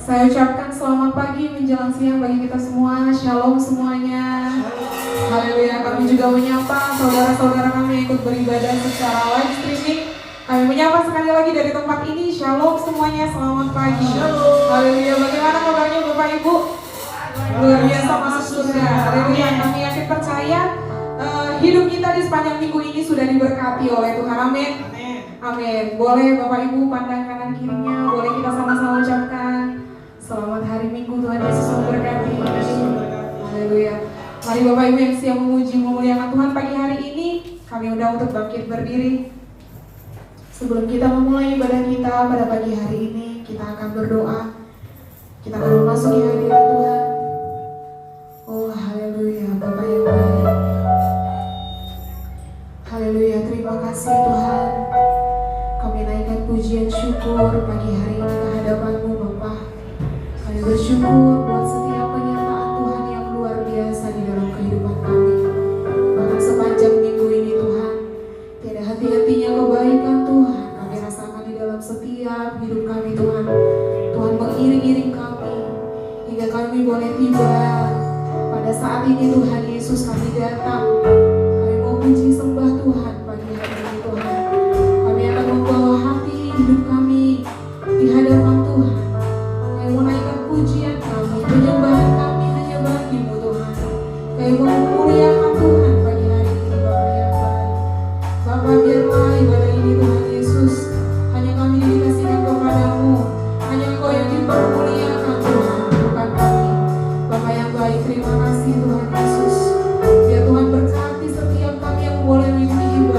Saya ucapkan selamat pagi menjelang siang bagi kita semua. Shalom semuanya. Haleluya. Kami juga menyapa saudara-saudara kami yang ikut beribadah secara live streaming. Kami menyapa sekali lagi dari tempat ini. Shalom semuanya, selamat pagi. Haleluya. Bagaimana kabarnya Bapak Ibu? Luar biasa masuk surga. Haleluya. Kami yakin percaya hidup kita di sepanjang minggu ini sudah diberkati oleh Tuhan. Amin. Amin. Boleh Bapak Ibu pandang kanan kirinya. Boleh kita sama-sama ucapkan selamat hari Minggu, Tuhan Yesus memberkati. Haleluya. Mari Bapak Ibu yang siap memuji memuliakan Tuhan pagi hari ini, kami undang untuk bangkit berdiri. Sebelum kita memulai ibadah kita pada pagi hari ini, kita akan berdoa. Kita akan memasuki hadirat Tuhan. Oh haleluya, Bapak yang baik. Haleluya, terima kasih Tuhan. Kami naikkan pujian syukur pagi hari ini ke hadapan-Mu Bapa. Kami bersyukur buat setiap penyertaan Tuhan yang luar biasa di dalam kehidupan kami. Bahkan sepanjang minggu ini Tuhan, tiada henti-hentinya kebaikan Tuhan kami rasakan di dalam setiap hidup kami Tuhan. Tuhan mengiring-iring kami hingga kami boleh tiba pada saat ini Tuhan Yesus. Kami datang, kami mau puji sembah Tuhan pagi hari ini Tuhan. Kami akan membawa hati hidup kami di hadapan Tuhan. Kami mau naikkan pujian kami, penyembahan kami hanya bagi-Mu Tuhan. Kami mau memuliakan Tuhan pagi hari ini Bapa yang baik. Bapa, biarlah ibadah ini Tuhan Yesus hanya kami dikasihkan kepada-Mu. Hanya Engkau yang dipermuliakan Tuhan, bukan kami. Bapa yang baik, terima kasih Tuhan Yesus. Biar Tuhan berkati setiap kami yang boleh mengikuti ibadah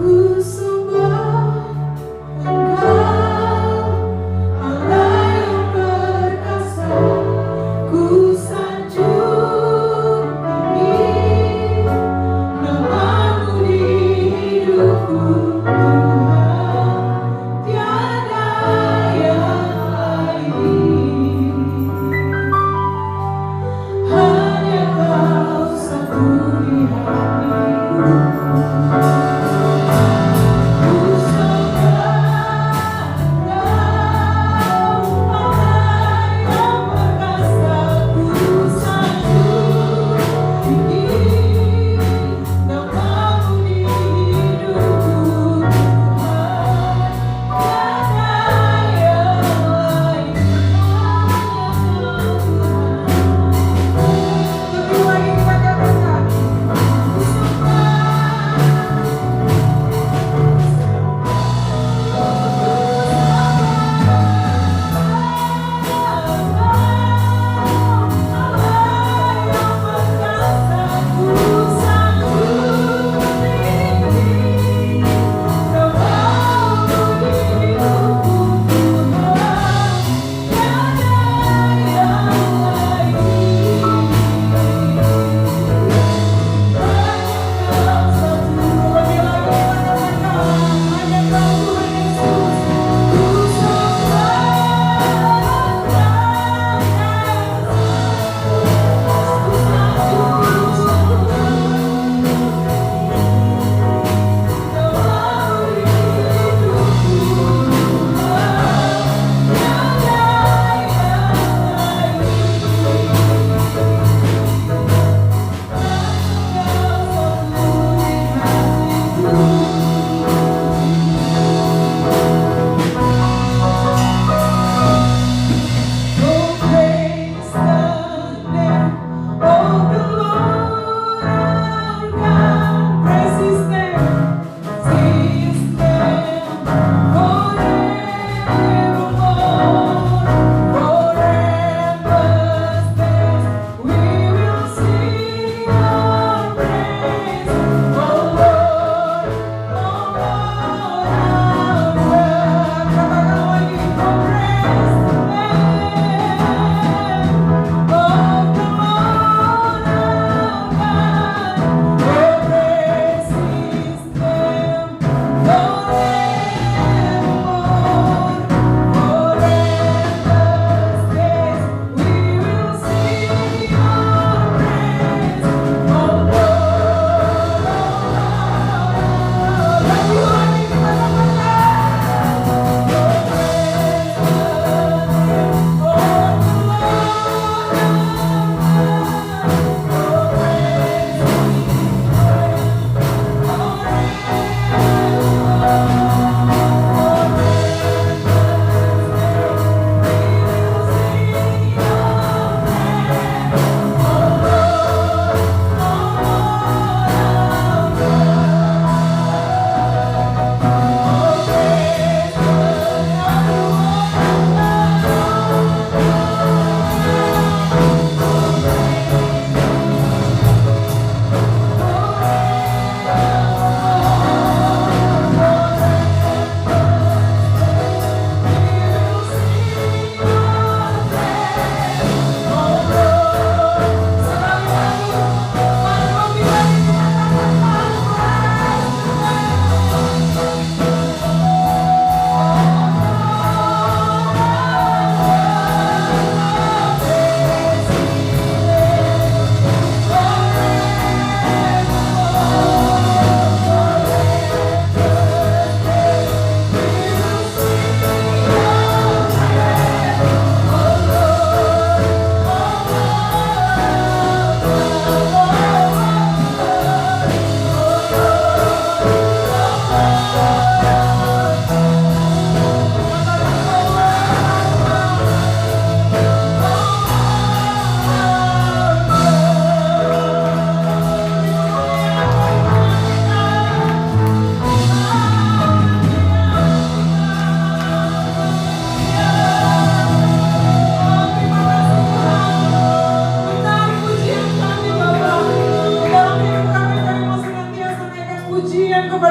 Ku sembah Engkau, Allah yang perkasa. Ku sanjung tinggi nama-Mu di hidupku, Tuhan, tiada yang lain. Hanya Kau satu di hatiku.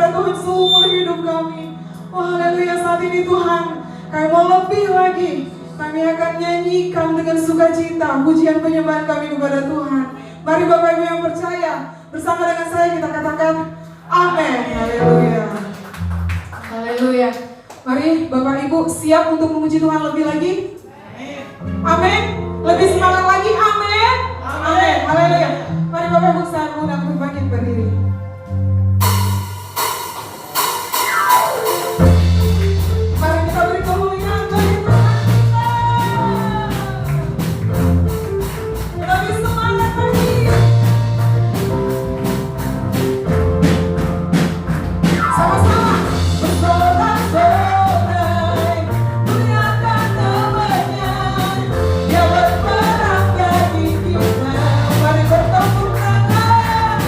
kepada Tuhan seumur hidup kami. Oh haleluya, saat ini Tuhan, kami mau lebih lagi. Kami akan nyanyikan dengan sukacita pujian penyembahan kami kepada Tuhan. Mari Bapak Ibu yang percaya, bersama dengan saya kita katakan amin. Haleluya. Haleluya. Mari Bapak Ibu siap untuk memuji Tuhan lebih lagi? Amin. Lebih semangat lagi? Amin. Amin. Haleluya. Mari Bapak Ibu saya undang untuk bangkit berdiri. Mari kita beri kemuliaan bagi Tuhan kita. Lebih semangat lagi. Sama-sama. Bersorak-sorai, muliakan namanya. Dia berperang bagi kita. Mari bertepuk tangan.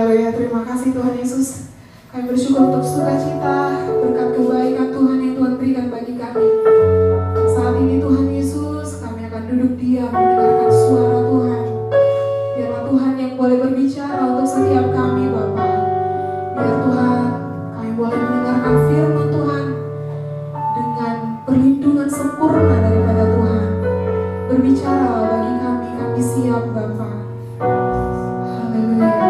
Haleluya, terima kasih Tuhan Yesus. Kami bersyukur untuk sukacita, berkat kebaikan Tuhan yang Tuhan berikan bagi kami. Saat ini Tuhan Yesus, kami akan duduk diam mendengarkan suara Tuhan. Biarlah Tuhan yang boleh berbicara untuk setiap kami Bapa. Biar Tuhan, kami boleh mendengarkan firman Tuhan dengan perlindungan sempurna daripada Tuhan. Berbicara bagi kami siap Bapa. Haleluya.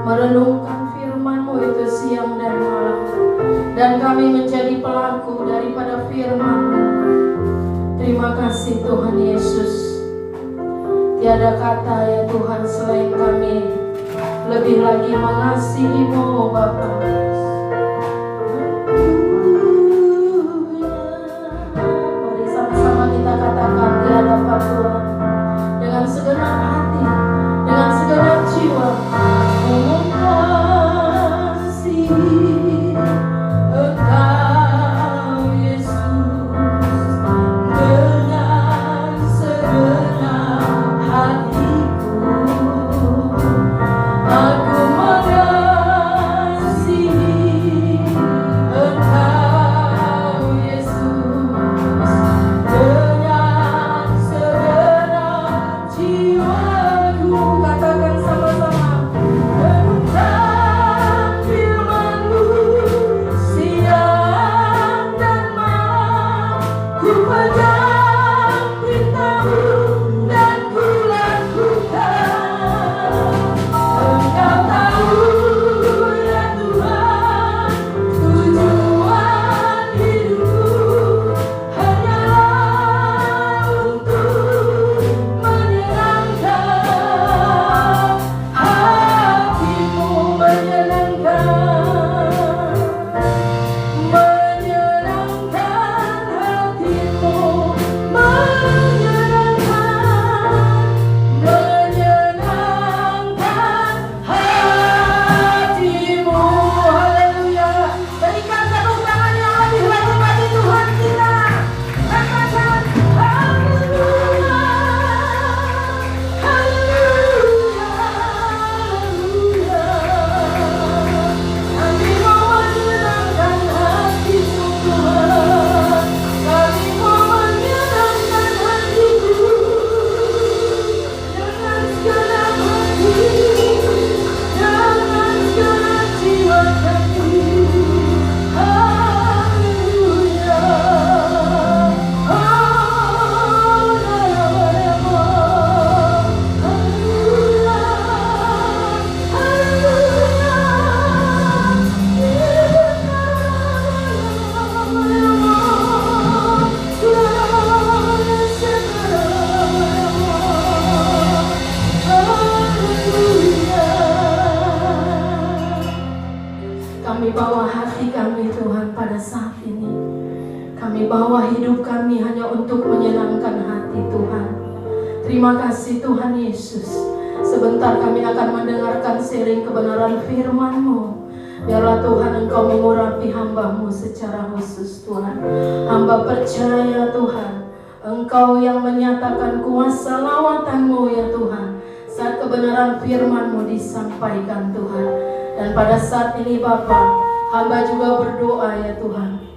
Merenungkan firman-Mu itu siang dan malam, dan kami menjadi pelaku daripada firman-Mu. Terima kasih Tuhan Yesus. Tiada kata ya Tuhan selain kami lebih lagi mengasihi-Mu Bapa. Mari sama-sama Kami bawa hidup kami hanya untuk menyenangkan hati Tuhan. Terima kasih Tuhan Yesus. Sebentar kami akan mendengarkan sharing kebenaran firman-Mu. Biarlah Tuhan Engkau mengurapi hamba-Mu secara khusus Tuhan. Hamba percaya Tuhan, Engkau yang menyatakan kuasa lawatan-Mu ya Tuhan, saat kebenaran firman-Mu disampaikan Tuhan. Dan pada saat ini Bapa, hamba juga berdoa ya Tuhan,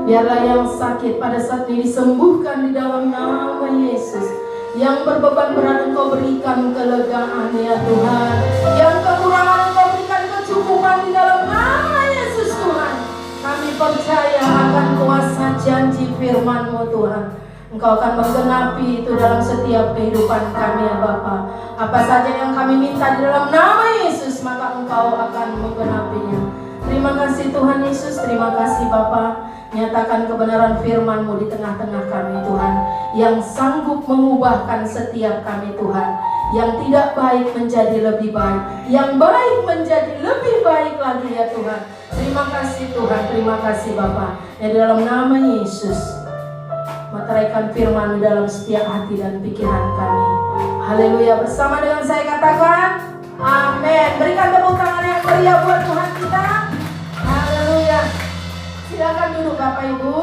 biarlah yang sakit pada saat ini disembuhkan di dalam nama Yesus. Yang berbeban berat Engkau berikan kelegaan ya Tuhan. Yang kekurangan Engkau berikan kecukupan di dalam nama Yesus Tuhan. Kami percaya akan kuasa janji firman-Mu Tuhan. Engkau akan menggenapi itu dalam setiap kehidupan kami ya Bapa. Apa saja yang kami minta di dalam nama Yesus, maka Engkau akan menggenapinya. Terima kasih Tuhan Yesus, terima kasih Bapa. Nyatakan kebenaran firman-Mu di tengah-tengah kami Tuhan, yang sanggup mengubahkan setiap kami Tuhan. Yang tidak baik menjadi lebih baik, yang baik menjadi lebih baik lagi ya Tuhan. Terima kasih Tuhan, terima kasih Bapa. Ya di dalam nama Yesus, meteraikan firman-Mu dalam setiap hati dan pikiran kami. Haleluya. Bersama dengan saya katakan amin. Berikan tepuk tangan yang meriah buat Tuhan kita. Haleluya. Silakan duduk Bapak Ibu.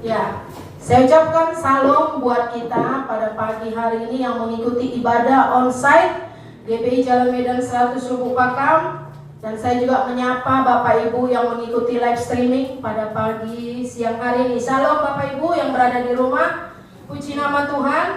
Ya, saya ucapkan salam buat kita pada pagi hari ini yang mengikuti ibadah onsite GBI Jalan Medan 100 Lubuk Pakam. Dan saya juga menyapa Bapak Ibu yang mengikuti live streaming pada pagi siang hari ini. Salam Bapak Ibu yang berada di rumah. Puji nama Tuhan.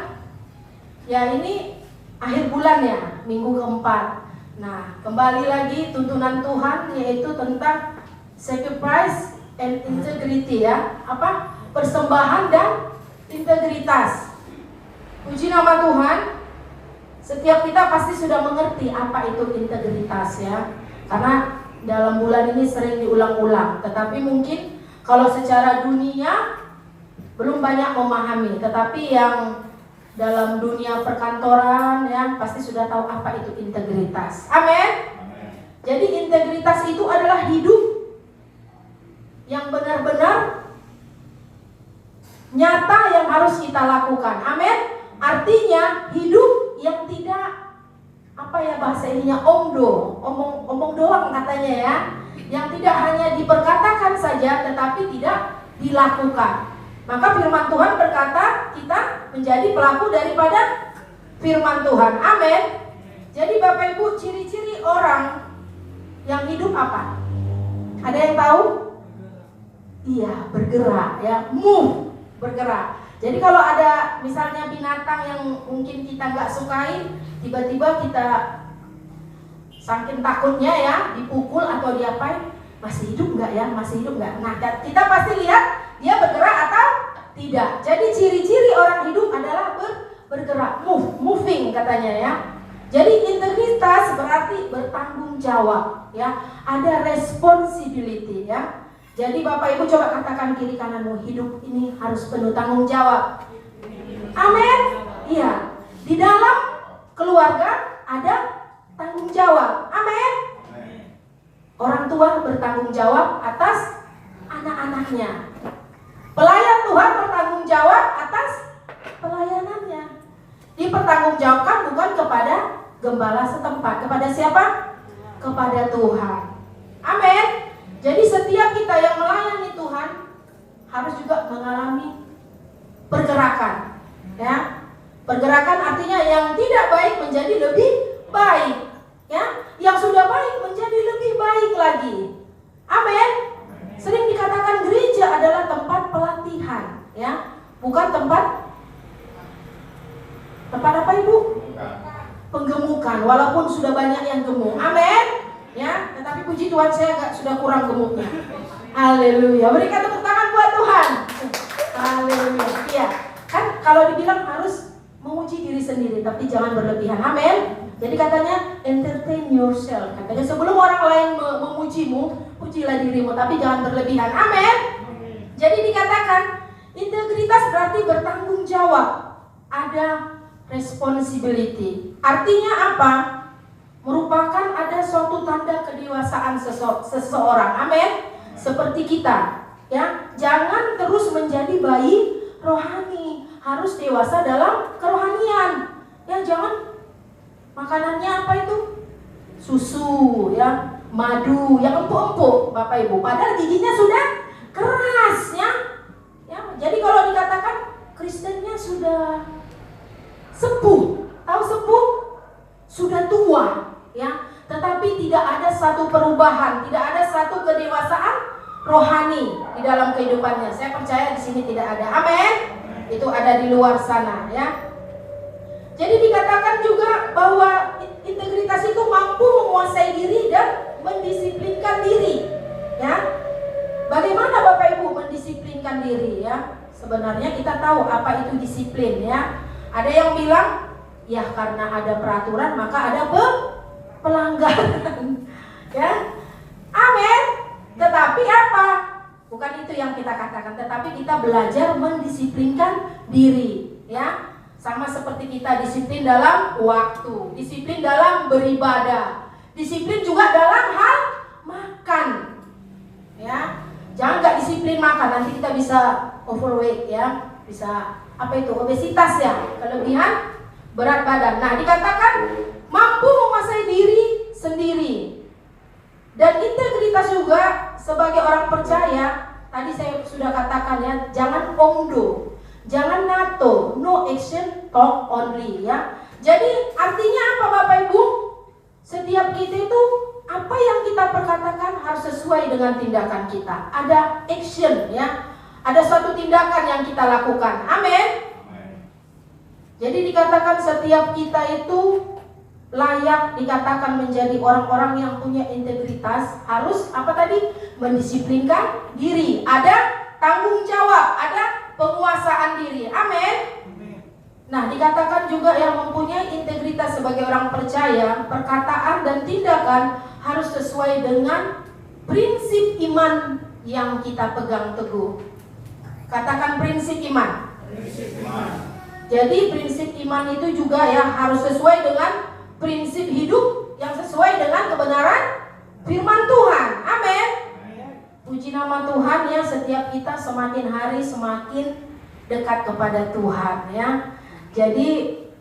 Ya, ini akhir bulan ya, minggu keempat. Nah, kembali lagi tuntunan Tuhan, yaitu tentang sacrifice and integrity ya. Apa? Persembahan dan integritas. Puji nama Tuhan. Setiap kita pasti sudah mengerti apa itu integritas ya. Karena dalam bulan ini sering diulang-ulang. Tetapi mungkin kalau secara dunia belum banyak memahami. Tetapi yang dalam dunia perkantoran ya pasti sudah tahu apa itu integritas. Amin. Jadi integritas itu adalah hidup yang benar-benar nyata yang harus kita lakukan. Amin. Artinya hidup yang tidak apa ya bahasa ininya omong doang katanya ya. Yang tidak hanya diperkatakan saja tetapi tidak dilakukan. Maka firman Tuhan berkata kita menjadi pelaku daripada firman Tuhan. Amin. Jadi Bapak Ibu, ciri-ciri orang yang hidup apa? Ada yang tahu? Iya, bergerak ya, move, bergerak. Jadi kalau ada misalnya binatang yang mungkin kita nggak sukai, tiba-tiba kita saking takutnya ya dipukul atau diapain, masih hidup nggak ya, masih hidup nggak? Nah, kita pasti lihat dia bergerak atau tidak. Jadi ciri-ciri orang hidup adalah bergerak, moving katanya ya. Jadi integritas berarti bertanggung jawab ya. Ada responsibility ya. Jadi Bapak Ibu coba katakan kiri kananmu, hidup ini harus penuh tanggung jawab. Amin. Iya. Di dalam keluarga ada tanggung jawab. Amin. Orang tua bertanggung jawab atas anak-anaknya. Pelayan Tuhan bertanggung jawab atas pelayanannya. Dipertanggungjawabkan bukan kepada gembala setempat. Kepada siapa? Kepada Tuhan. Amin. Jadi setiap kita yang melayani Tuhan harus juga mengalami pergerakan. Ya, pergerakan artinya yang tidak baik menjadi lebih baik. Ya, yang sudah baik menjadi lebih baik lagi. Amin. Sering dikatakan gereja adalah tempat pelatihan, ya, bukan tempat apa Ibu? Penggemukan. Walaupun sudah banyak yang gemuk, amin, ya. Tetapi puji Tuhan saya sudah kurang gemuknya. Haleluya. Berikan tepuk tangan buat Tuhan. Haleluya. Iya. Kan kalau dibilang harus menguji diri sendiri, tapi jangan berlebihan. Amin. Jadi katanya entertain yourself. Katanya sebelum orang lain memujimu, pujilah dirimu, tapi jangan berlebihan. Amin. Jadi dikatakan integritas berarti bertanggung jawab. Ada responsibility. Artinya apa? Merupakan ada suatu tanda kedewasaan seseorang. Amin. seperti kita, ya. Jangan terus menjadi bayi rohani, harus dewasa dalam kerohanian. Ya, jangan makanannya apa itu? Susu, ya, madu, yang empuk-empuk, Bapak Ibu. Padahal giginya sudah keras, ya. Ya, jadi kalau dikatakan Kristennya sudah sepuh, tahu sepuh? Sudah tua, ya. Tetapi tidak ada satu perubahan, tidak ada satu kedewasaan rohani di dalam kehidupannya. Saya percaya di sini tidak ada. Amin. Itu ada di luar sana, ya. Jadi dikatakan juga bahwa integritas itu mampu menguasai diri dan mendisiplinkan diri, ya. Bagaimana Bapak Ibu mendisiplinkan diri, ya? Sebenarnya kita tahu apa itu disiplin, ya. Ada yang bilang, ya karena ada peraturan maka ada pelanggaran. Ya. Amin. Tetapi apa? Bukan itu yang kita katakan, tetapi kita belajar mendisiplinkan diri, ya. Sama seperti kita disiplin dalam waktu, disiplin dalam beribadah, disiplin juga dalam hal makan, ya. Jangan nggak disiplin makan, nanti kita bisa overweight, ya, bisa apa itu, obesitas, ya, kelebihan berat badan. Nah, dikatakan mampu menguasai diri sendiri. Dan integritas juga sebagai orang percaya, tadi saya sudah katakan, ya, jangan ongdo, jangan nato, no action talk only, ya. Jadi artinya apa Bapak Ibu? Setiap kita itu apa yang kita perkatakan harus sesuai dengan tindakan kita. Ada action, ya. Ada suatu tindakan yang kita lakukan. Amin. Jadi dikatakan setiap kita itu layak dikatakan menjadi orang-orang yang punya integritas, harus apa tadi? Mendisiplinkan diri. Ada tanggung jawab, ada penguasaan diri. Amin. Nah, dikatakan juga yang mempunyai integritas sebagai orang percaya, perkataan dan tindakan harus sesuai dengan prinsip iman yang kita pegang teguh. Katakan prinsip iman. Prinsip iman. Jadi prinsip iman itu juga ya harus sesuai dengan prinsip hidup yang sesuai dengan kebenaran firman Tuhan. Amin. Puji nama Tuhan, ya, setiap kita semakin hari semakin dekat kepada Tuhan, ya. Jadi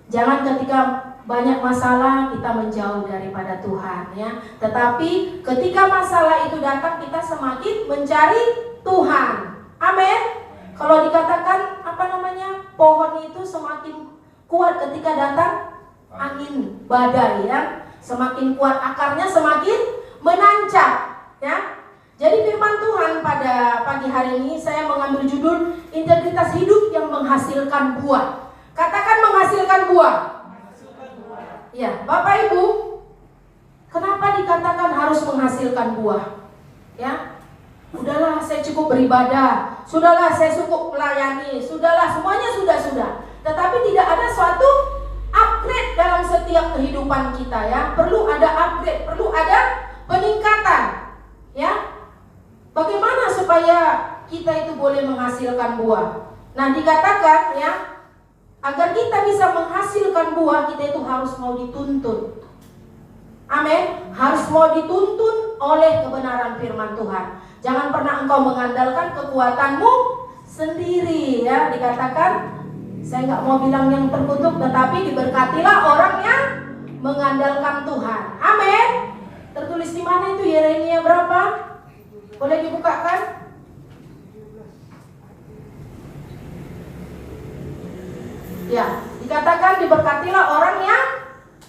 jangan ketika banyak masalah kita menjauh daripada Tuhan, ya. Tetapi ketika masalah itu datang kita semakin mencari Tuhan. Amin. Kalau dikatakan apa namanya, pohon itu semakin kuat ketika datang angin badai, ya. Semakin kuat akarnya semakin menancap, ya. Jadi firman Tuhan pada pagi hari ini saya mengambil judul integritas hidup yang menghasilkan buah. Katakan menghasilkan buah. Ya, Bapak Ibu, kenapa dikatakan harus menghasilkan buah? Ya, udahlah saya cukup beribadah, sudahlah saya cukup melayani, sudahlah semuanya sudah. Tetapi tidak ada suatu upgrade dalam setiap kehidupan kita, ya. Perlu ada upgrade, perlu ada peningkatan, ya. Bagaimana supaya kita itu boleh menghasilkan buah? Nah, dikatakan, ya, agar kita bisa menghasilkan buah, kita itu harus mau dituntun. Amin. Harus mau dituntun oleh kebenaran firman Tuhan. Jangan pernah engkau mengandalkan kekuatanmu sendiri, ya. Dikatakan, saya nggak mau bilang yang terkutuk, tetapi diberkatilah orang yang mengandalkan Tuhan. Amin. Tertulis di mana itu? Yeremia berapa? Boleh dibukakan? Ya, dikatakan diberkatilah orang yang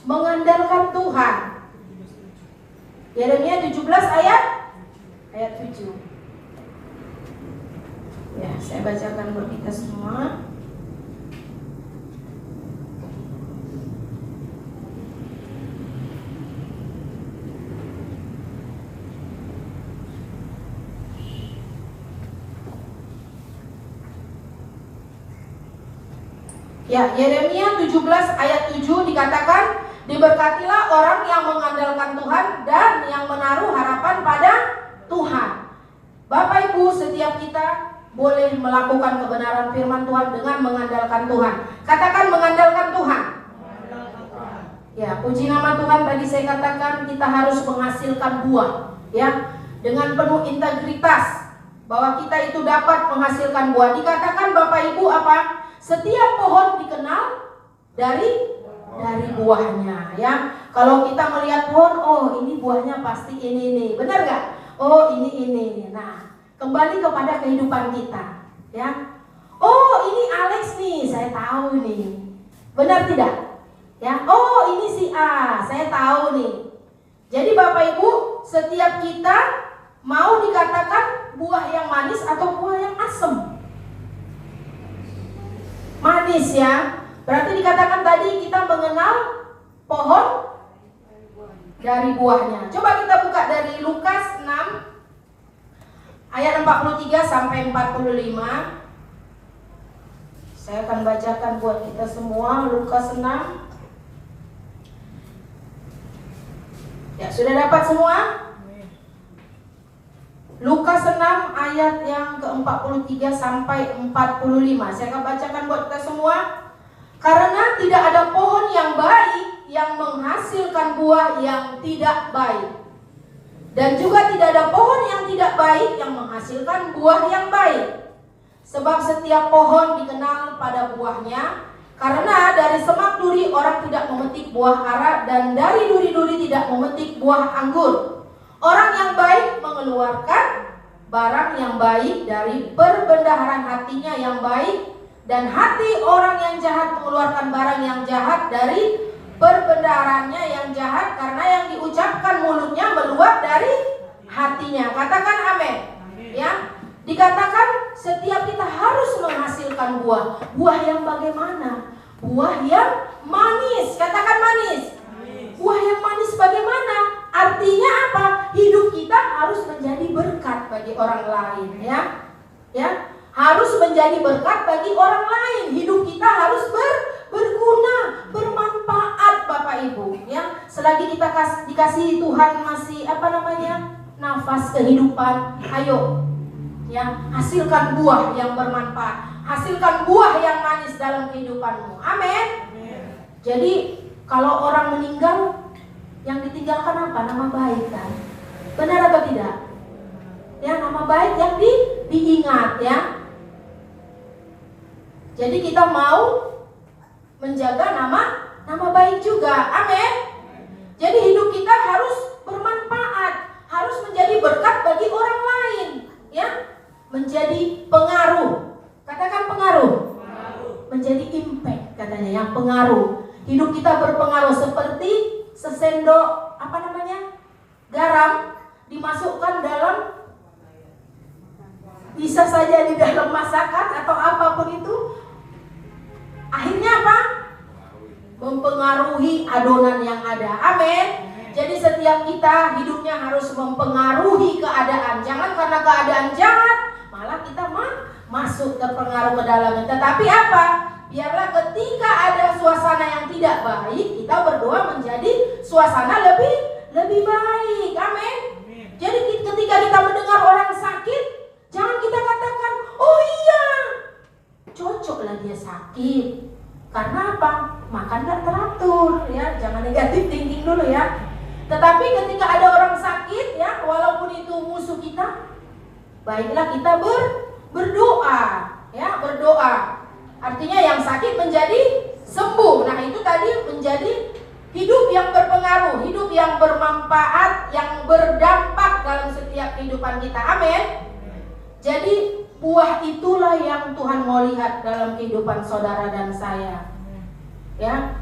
mengandalkan Tuhan. Yeremia 17 ayat 7. Ya, saya bacakan buat kita semua. Ya, Yeremia 17 ayat 7 dikatakan, diberkatilah orang yang mengandalkan Tuhan dan yang menaruh harapan pada Tuhan. Bapak Ibu, setiap kita boleh melakukan kebenaran firman Tuhan dengan mengandalkan Tuhan. Katakan mengandalkan Tuhan. Ya, puji nama Tuhan, tadi saya katakan kita harus menghasilkan buah, ya. dengan penuh integritas bahwa kita itu dapat menghasilkan buah. Dikatakan Bapak Ibu apa? Setiap pohon dikenal dari buahnya, ya. Kalau kita melihat pohon, oh ini buahnya pasti ini, benar nggak? Oh ini. Nah, kembali kepada kehidupan kita, ya. Oh ini Alex nih, saya tahu nih, benar tidak? Ya. Oh ini si A, saya tahu nih. Jadi Bapak Ibu, setiap kita mau dikatakan buah yang manis atau buah yang asam? Manis, ya. Berarti dikatakan tadi kita mengenal pohon dari buahnya. Coba kita buka dari Lukas 6 ayat 43 sampai 45. Saya akan bacakan buat kita semua Lukas 6. Ya, sudah dapat semua? Lukas 6 ayat yang ke-43 sampai 45. Saya akan bacakan buat kita semua. Karena tidak ada pohon yang baik yang menghasilkan buah yang tidak baik, dan juga tidak ada pohon yang tidak baik yang menghasilkan buah yang baik. Sebab setiap pohon dikenal pada buahnya. Karena dari semak duri orang tidak memetik buah ara, dan dari duri-duri tidak memetik buah anggur. Orang yang baik mengeluarkan barang yang baik dari perbendaharaan hatinya yang baik, dan hati orang yang jahat mengeluarkan barang yang jahat dari perbendaharannya yang jahat, karena yang diucapkan mulutnya meluap dari hatinya. Katakan amin. Ya, dikatakan setiap kita harus menghasilkan buah. Buah yang bagaimana? Buah yang manis. Katakan manis. Buah yang manis bagaimana? Artinya apa? Hidup kita harus menjadi berkat bagi orang lain, ya. Ya, harus menjadi berkat bagi orang lain. Hidup kita harus berguna, bermanfaat, Bapak Ibu, ya. Selagi kita dikasih Tuhan masih nafas kehidupan, ayo, ya, hasilkan buah yang bermanfaat, hasilkan buah yang manis dalam kehidupanmu. Amin. Jadi kalau orang meninggal, yang ditinggalkan apa? Nama baik, kan? Benar atau tidak? Ya, nama baik yang diingat, ya. Jadi kita mau menjaga nama baik juga. Amin. Jadi hidup kita harus bermanfaat, harus menjadi berkat bagi orang lain, ya. Menjadi pengaruh. Katakan pengaruh. Menjadi impact, katanya, yang pengaruh. Hidup kita berpengaruh seperti sesendok garam dimasukkan dalam, bisa saja di dalam masakan atau apapun itu, akhirnya apa? Mempengaruhi adonan yang ada. Amin. Jadi setiap kita hidupnya harus mempengaruhi keadaan. Jangan karena keadaan jahat malah kita masuk terpengaruh ke dalamnya. Tetapi apa? Biarlah ketika ada suasana yang tidak baik, kita berdoa menjadi suasana lebih baik. Amin. Jadi ketika kita mendengar orang sakit, jangan kita katakan, oh iya, cocoklah dia sakit. Karena apa? Makan gak teratur, ya. Jangan negatif thinking dulu, ya. Tetapi ketika ada orang sakit, ya, walaupun itu musuh kita, baiklah kita berdoa, ya, berdoa. Artinya yang sakit menjadi sembuh. Nah, itu tadi menjadi hidup yang berpengaruh, hidup yang bermanfaat, yang berdampak dalam setiap kehidupan kita. Amin. Jadi buah itulah yang Tuhan mau lihat dalam kehidupan saudara dan saya, ya.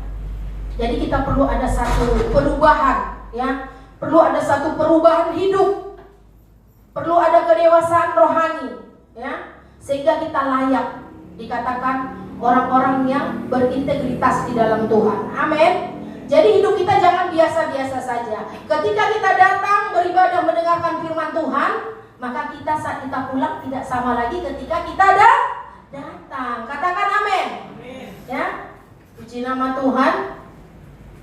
Jadi kita perlu ada satu perubahan, ya. Perlu ada satu perubahan hidup. Perlu ada kedewasaan rohani, ya. Sehingga kita layak dikatakan orang-orang yang berintegritas di dalam Tuhan. Amin. Jadi hidup kita jangan biasa-biasa saja. Ketika kita datang beribadah mendengarkan firman Tuhan, maka kita saat kita pulang tidak sama lagi ketika kita datang. Katakan amin. Ya, puji nama Tuhan.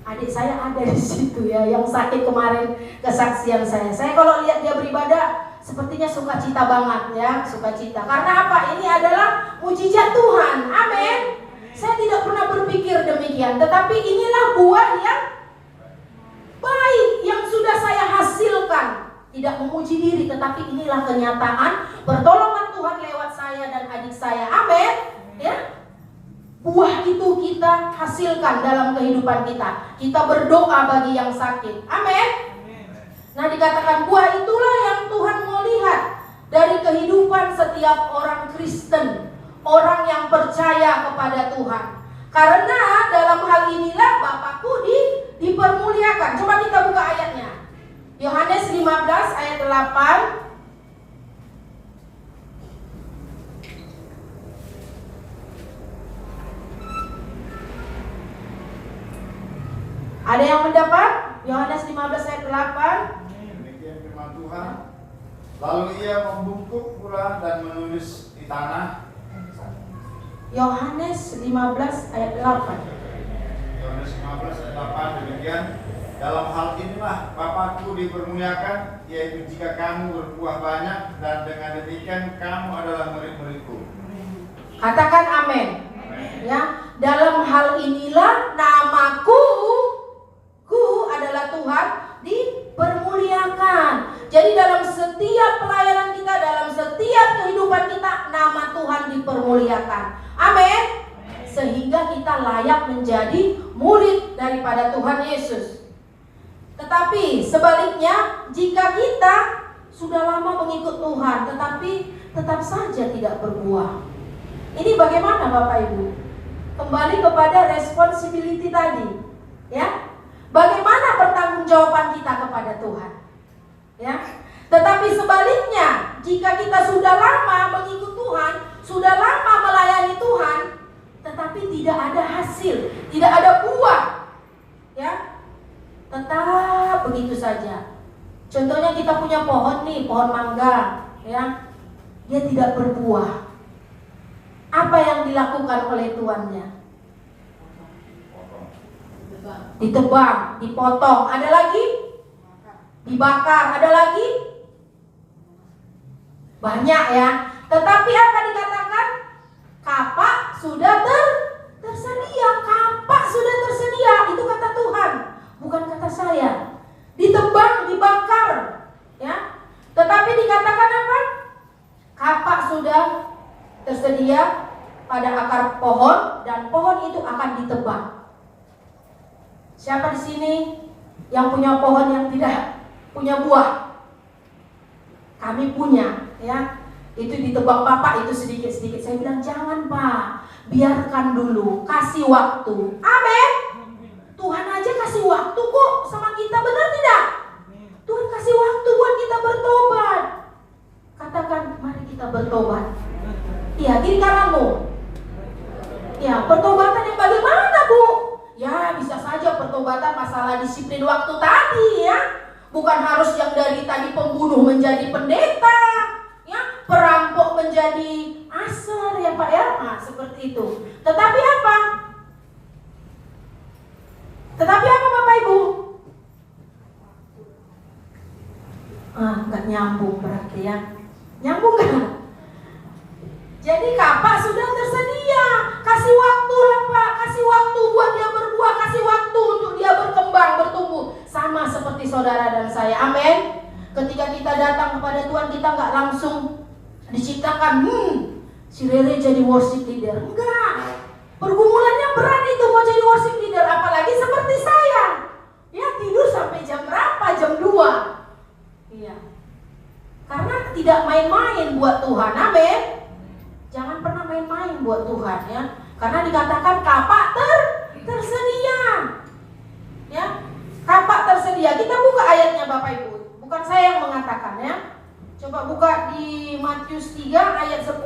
Adik saya ada di situ, ya, yang sakit kemarin, kesaksian saya. Saya kalau lihat dia beribadah sepertinya sukacita banget, ya, sukacita. Karena apa? Ini adalah mujizat Tuhan. Amin. Saya tidak pernah berpikir demikian, tetapi inilah buah yang baik yang sudah saya hasilkan tidak memuji diri, tetapi inilah kenyataan pertolongan Tuhan lewat saya dan adik saya. Amin. Ya. Buah itu kita hasilkan dalam kehidupan kita. Kita berdoa bagi yang sakit. Amin. Nah, dikatakan buah itulah yang Tuhan mau lihat dari kehidupan setiap orang Kristen, orang yang percaya kepada Tuhan. Karena dalam hal inilah Bapakku dipermuliakan. Coba kita buka ayatnya. Yohanes 15 ayat 8. Ada yang mendapat? Yohanes 15 ayat 8. Demikian firman Tuhan. Lalu ia membungkuk pula dan menulis di tanah. Yohanes 15 ayat 8. Yohanes 15 ayat 8 demikian. Dalam hal inilah Bapakku dipermuliakan, yaitu jika kamu berbuah banyak, dan dengan demikian kamu adalah murid-muridku. Katakan amin. Ya, dalam hal inilah namaku adalah Tuhan dipermuliakan. Jadi dalam setiap pelayanan kita, dalam setiap kehidupan kita, nama Tuhan dipermuliakan. Amin. Sehingga kita layak menjadi murid daripada Tuhan Yesus. Tetapi sebaliknya, jika kita sudah lama mengikut Tuhan tetapi tetap saja tidak berbuah, ini bagaimana Bapak Ibu? Kembali kepada responsibility tadi, ya. Bagaimana pertanggungjawaban kita kepada Tuhan? Ya. Tetapi sebaliknya, jika kita sudah lama mengikut Tuhan, sudah lama melayani Tuhan, tetapi tidak ada hasil, tidak ada buah, ya, tetap begitu saja. Contohnya kita punya pohon nih, pohon mangga, ya, dia tidak berbuah. Apa yang dilakukan oleh tuannya? Ditebang, dipotong, ada lagi? Dibakar, ada lagi? Banyak ya. Tetapi apa dikatakan? Kapak sudah tersedia. Kapak sudah tersedia. Itu kata Tuhan, bukan kata saya. Ditebang, dibakar, ya. Tetapi dikatakan apa? Kapak sudah tersedia pada akar pohon, dan pohon itu akan ditebang. Siapa di sini yang punya pohon yang tidak punya buah? Kami punya, ya. Itu ditebang Bapak itu sedikit-sedikit. Saya bilang jangan Pak, biarkan dulu, kasih waktu. Amin. Tuhan aja kasih waktu kok sama kita, benar tidak? Tuhan kasih waktu buat kita bertobat. Katakan, mari kita bertobat. Iya, kiri kananmu. Ya, pertobatan yang bagaimana Bu? Ya, bisa saja pertobatan masalah disiplin waktu tadi, ya. Bukan harus yang dari tadi pembunuh menjadi pendeta, ya, perampok menjadi aser, ya Pak, ya. Nah, seperti itu. Tetapi apa? Tetapi apa Bapak Ibu? Nggak nyambung berarti ya. Nyambung kan? Jadi kapak sudah tersedia. Kasih waktu lah Pak, kasih waktu buat dia berbuah, kasih waktu untuk dia berkembang, bertumbuh. Sama seperti saudara dan saya, amin. Ketika kita datang kepada Tuhan, kita nggak langsung diciptakan, si Rere jadi worship leader. Enggak. Pergumulannya berat itu mau jadi worship leader, apalagi seperti saya. Ya, tidur sampai jam berapa? Jam 2. Iya. Karena tidak main-main buat Tuhan, amin. Jangan pernah main-main buat Tuhan, ya. Karena dikatakan kapak tersedia. Ya. Kapak tersedia. Kita buka ayatnya Bapak Ibu. Bukan saya yang mengatakan, ya. Coba buka di Matius 3 ayat 10.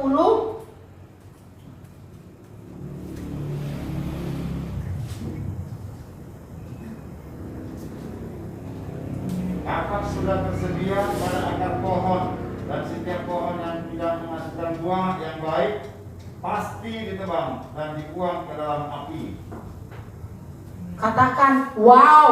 Kapak sudah tersedia pada akar pohon, dan setiap pohon yang tidak menghasilkan buah yang baik pasti ditebang dan dibuang ke dalam api. Katakan wow.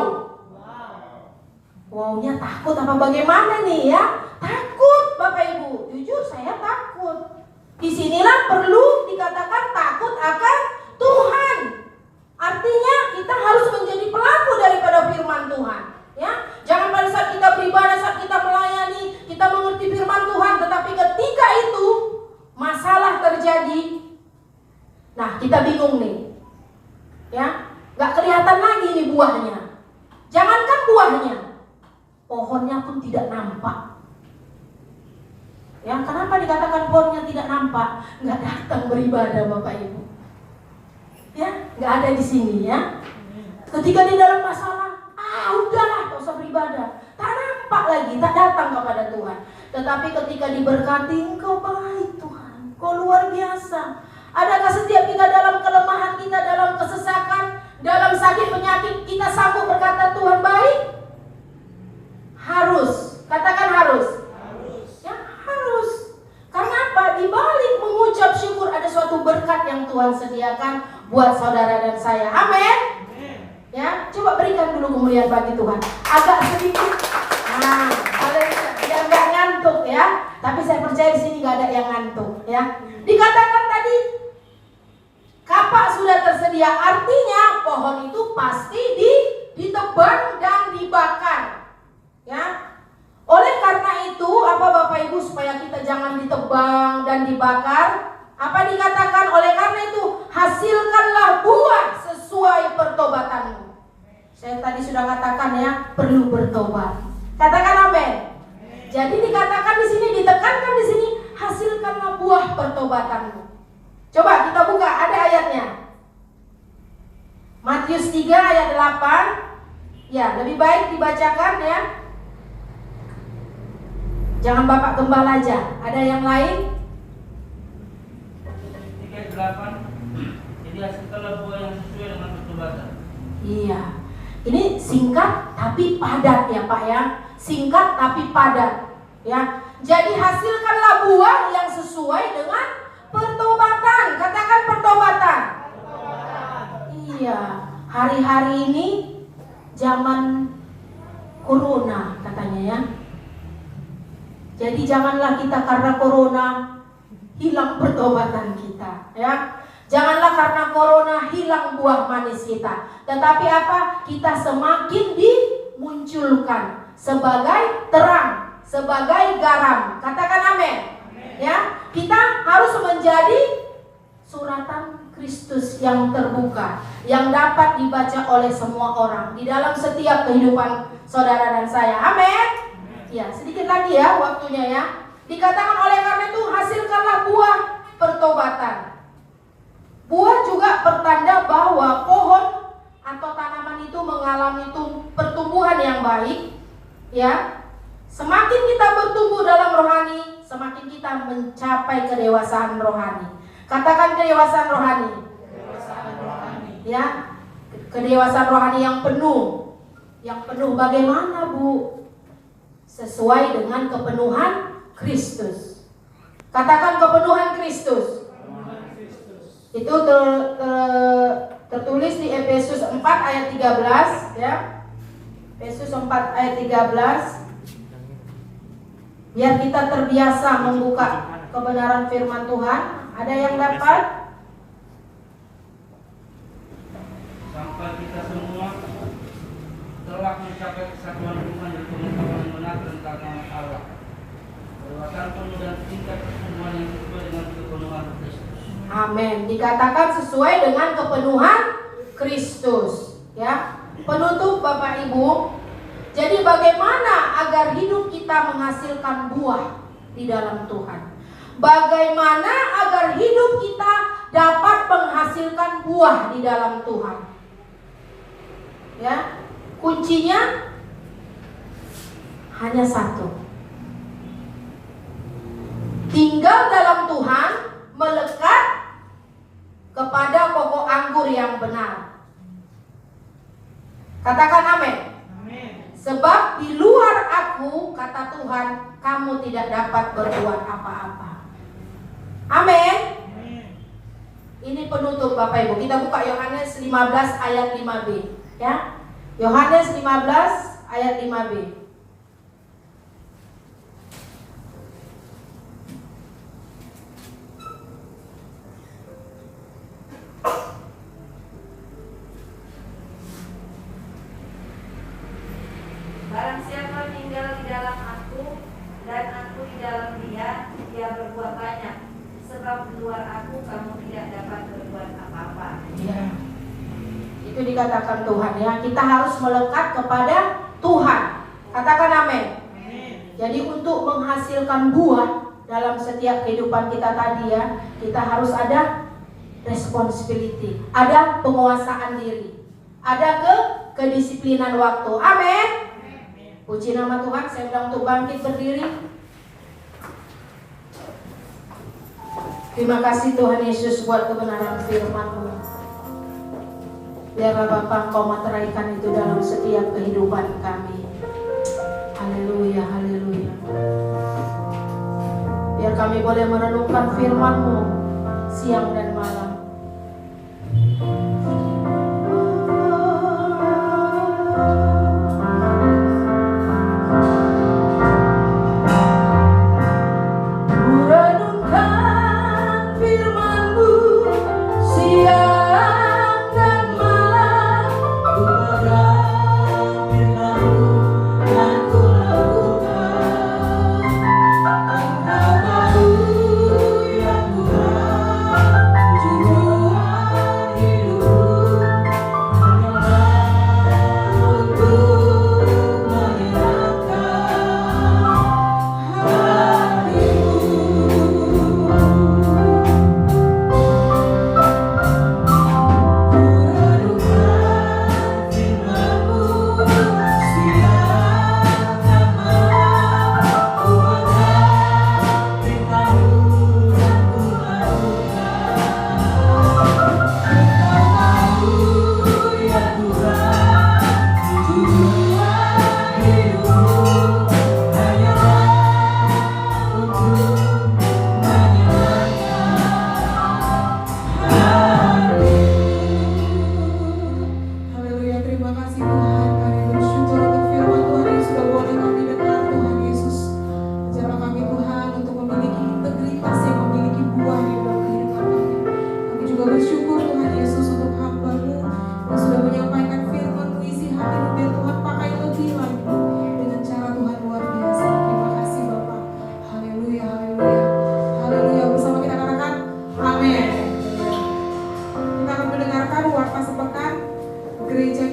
Wow-nya takut apa bagaimana nih, ya? Takut Bapak Ibu. Jujur saya takut. Disinilah perlu dikatakan takut akan Tuhan. Artinya kita harus menjadi pelaku daripada firman Tuhan, ya. Jangan pada saat kita beribadah, saat kita melayani, terjadi? Nah, kita bingung nih. Ya, nggak kelihatan lagi nih buahnya. Jangankan buahnya, pohonnya pun tidak nampak. Ya, kenapa dikatakan pohonnya tidak nampak? Nggak datang beribadah Bapak Ibu. Ya, nggak ada di sini ya. Ketika di dalam masalah, udahlah, nggak usah beribadah. Tak nampak lagi, tak datang kepada Tuhan. Tetapi ketika diberkati, Engkau baik Tuhan, Kau luar biasa. Adakah setiap kita dalam kelemahan kita, dalam kesesakan, dalam sakit penyakit, kita sanggup berkata Tuhan baik? Harus, katakan harus. Ya harus. Karena apa? Di balik mengucap syukur ada suatu berkat yang Tuhan sediakan buat saudara dan saya. Amin. Ya, coba berikan dulu kemuliaan bagi Tuhan. Agak sedikit. Nah, biar nggak ngantuk ya. Tapi saya percaya di sini nggak ada yang ngantuk ya. Dikatakan tadi kapak sudah tersedia, artinya pohon itu pasti ditebang dan dibakar. Ya. Oleh karena itu, apa Bapak Ibu, supaya kita jangan ditebang dan dibakar, apa dikatakan? Oleh karena itu, hasilkanlah buah sesuai pertobatanmu. Saya tadi sudah katakan ya, perlu bertobat. Katakan amin. Jadi dikatakan di sini, ditekankan di sini, hasilkanlah buah pertobatanmu. Coba kita buka, ada ayatnya. Matius 3 ayat 8. Ya, lebih baik dibacakan ya. Jangan Bapak Gembala aja. Ada yang lain? 3:8. Jadi hasilkanlah buah yang sesuai dengan pertobatan. Iya. Ini singkat tapi padat ya Pak ya. Singkat tapi padat ya. Jadi hasilkanlah buah yang sesuai dengan pertobatan. Katakan pertobatan. Iya. Hari-hari ini zaman corona katanya ya. Jadi janganlah kita karena corona hilang pertobatan kita ya. Janganlah karena corona hilang buah manis kita. Tetapi apa? Kita semakin dimunculkan sebagai terang, sebagai garam. Katakan amin. Ya, kita harus menjadi suratan Kristus yang terbuka, yang dapat dibaca oleh semua orang di dalam setiap kehidupan saudara dan saya. Amin. Ya, sedikit lagi ya waktunya ya. Dikatakan oleh karena itu hasilkanlah buah pertobatan. Buah juga pertanda bahwa pohon atau tanaman itu mengalami pertumbuhan yang baik ya. Semakin kita bertumbuh dalam rohani, semakin kita mencapai kedewasaan rohani. Katakan kedewasaan rohani. Kedewasaan rohani. Ya. Kedewasaan rohani yang penuh. Yang penuh bagaimana, Bu? Sesuai dengan kepenuhan Kristus. Katakan kepenuhan Kristus. Itu tertulis di Efesus 4 ayat 13 ya. Efesus 4 ayat 13. Biar kita terbiasa membuka kebenaran firman Tuhan. Ada yang dapat? Sampai kita semua telah mencapai kesatuan Tuhan dan pengetahuan yang benar tentang nama Allah. Kedewasaan penuh dan tingkat pertumbuhan yang sesuai dengan kepenuhan Kristus. Amin. Dikatakan sesuai dengan kepenuhan Kristus ya. Penutup Bapak Ibu. Jadi bagaimana agar hidup kita menghasilkan buah di dalam Tuhan? Bagaimana agar hidup kita dapat menghasilkan buah di dalam Tuhan? Ya. Kuncinya hanya satu. Tinggal dalam Tuhan, melekat kepada pokok anggur yang benar. Katakan amin. Sebab di luar aku, kata Tuhan, kamu tidak dapat berbuat apa-apa. Amin. Ini penutup Bapak Ibu. Kita buka Yohanes 15 ayat 5b ya. Yohanes 15 ayat 5b. Barang siapa tinggal di dalam aku dan aku di dalam dia, dia berbuah banyak. Sebab luar aku, kamu tidak dapat berbuat apa-apa. Ya. Itu dikatakan Tuhan ya. Kita harus melekat kepada Tuhan. Katakan amin. Jadi untuk menghasilkan buah dalam setiap kehidupan kita tadi ya, kita harus ada responsibility, ada penguasaan diri, ada kedisiplinan waktu. Amin. Puji nama Tuhan. Saya bilang untuk bangkit berdiri. Terima kasih Tuhan Yesus buat kebenaran firman-Mu. Biarlah Bapa Engkau materaikan itu dalam setiap kehidupan kami. Haleluya, haleluya. Biar kami boleh merenungkan firman-Mu siang dan malam. Gereja